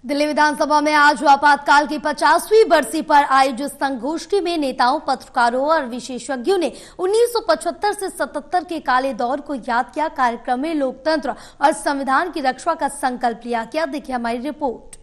दिल्ली विधानसभा में आज आपातकाल की 50वीं बरसी पर आयोजित संगोष्ठी में नेताओं, पत्रकारों और विशेषज्ञों ने 1975 से 77 के काले दौर को याद किया। कार्यक्रम में लोकतंत्र और संविधान की रक्षा का संकल्प लिया गया। देखिए हमारी रिपोर्ट।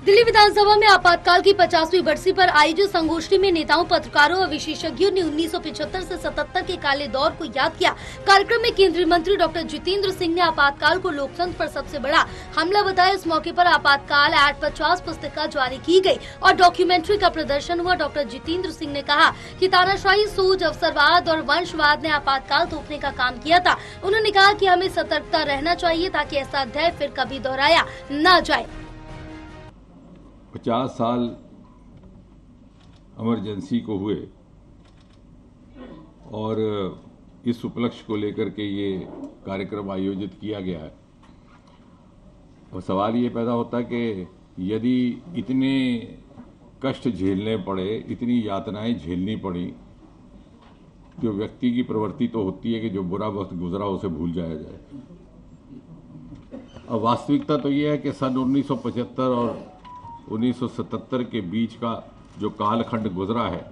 दिल्ली विधानसभा में आपातकाल की 50वीं बरसी पर आयोजित संगोष्ठी में नेताओं, पत्रकारों और विशेषज्ञों ने 1975 से 77 के काले दौर को याद किया। कार्यक्रम में केंद्रीय मंत्री डॉक्टर जितेंद्र सिंह ने आपातकाल को लोकतंत्र पर सबसे बड़ा हमला बताया। इस मौके पर आपातकाल एक्ट 50 पुस्तिका जारी की गई और डॉक्यूमेंट्री का प्रदर्शन हुआ। डॉक्टर जितेंद्र सिंह ने कहा कि तानाशाही सोच, अवसरवाद और वंशवाद ने आपातकाल थोपने का काम किया था। उन्होंने कहा कि हमें सतर्कता रहना चाहिए ताकि ऐसा अध्याय फिर कभी दोहराया न जाए। 50 साल इमरजेंसी को हुए और इस उपलक्ष्य को लेकर के ये कार्यक्रम आयोजित किया गया है। और सवाल ये पैदा होता है कि यदि इतने कष्ट झेलने पड़े, इतनी यातनाएं झेलनी पड़ी, जो व्यक्ति की प्रवृत्ति तो होती है कि जो बुरा वक्त गुजरा उसे भूल जाया जाए। अब वास्तविकता तो ये है कि सन 1975 और 1977 के बीच का जो कालखंड गुजरा है,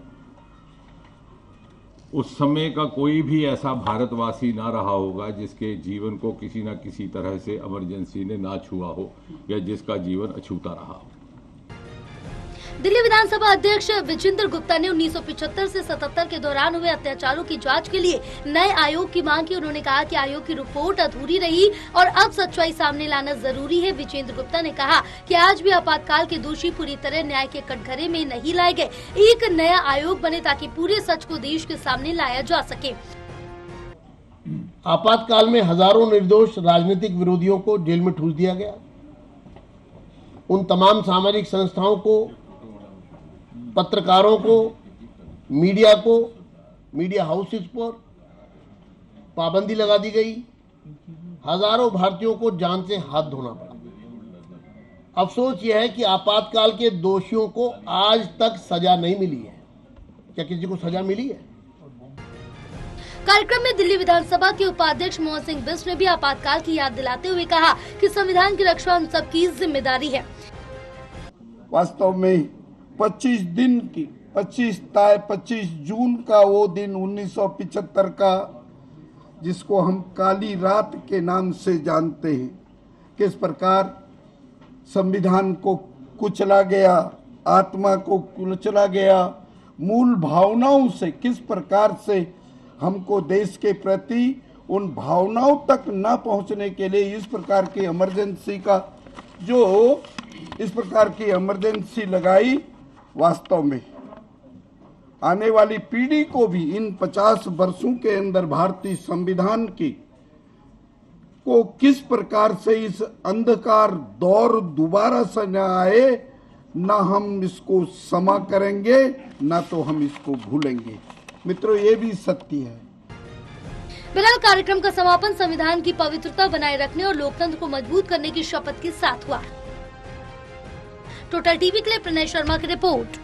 उस समय का कोई भी ऐसा भारतवासी ना रहा होगा जिसके जीवन को किसी न किसी तरह से इमरजेंसी ने ना छुआ हो या जिसका जीवन अछूता रहा हो। दिल्ली विधानसभा अध्यक्ष विजेंद्र गुप्ता ने 1975 से 77 के दौरान हुए अत्याचारों की जांच के लिए नए आयोग की मांग की। उन्होंने कहा कि आयोग की रिपोर्ट अधूरी रही और अब सच्चाई सामने लाना जरूरी है। विजेंद्र गुप्ता ने कहा कि आज भी आपातकाल के दोषी पूरी तरह न्याय के कटघरे में नहीं लाए गए। एक नया आयोग बने ताकि पूरे सच को देश के सामने लाया जा सके। आपातकाल में हजारों निर्दोष राजनीतिक विरोधियों को जेल में ठूस दिया गया। उन तमाम सामाजिक संस्थाओं को, पत्रकारों को, मीडिया हाउसेस पर पाबंदी लगा दी गई। हजारों भारतीयों को जान से हाथ धोना पड़ा। अफसोस यह है कि आपातकाल के दोषियों को आज तक सजा नहीं मिली है। क्या किसी को सजा मिली है? कार्यक्रम में दिल्ली विधानसभा के उपाध्यक्ष मोहन सिंह बिष्ट ने भी आपातकाल की याद दिलाते हुए कहा कि संविधान की रक्षा हम सबकी जिम्मेदारी है। वास्तव में 25 जून का वो दिन 1975 का, जिसको हम काली रात के नाम से जानते हैं, किस प्रकार संविधान को कुचला गया, आत्मा को कुचला गया, मूल भावनाओं से किस प्रकार से हमको देश के प्रति उन भावनाओं तक न पहुंचने के लिए इस प्रकार की इमरजेंसी लगाई। वास्तव में आने वाली पीढ़ी को भी इन 50 वर्षों के अंदर भारतीय संविधान की को किस प्रकार से इस अंधकार दौर दोबारा से न आए, ना हम इसको क्षमा करेंगे, ना तो हम इसको भूलेंगे। मित्रों, ये भी सत्य है। फिलहाल कार्यक्रम का समापन संविधान की पवित्रता बनाए रखने और लोकतंत्र को मजबूत करने की शपथ के साथ हुआ। टोटल टीवी के लिए प्रणय शर्मा की रिपोर्ट।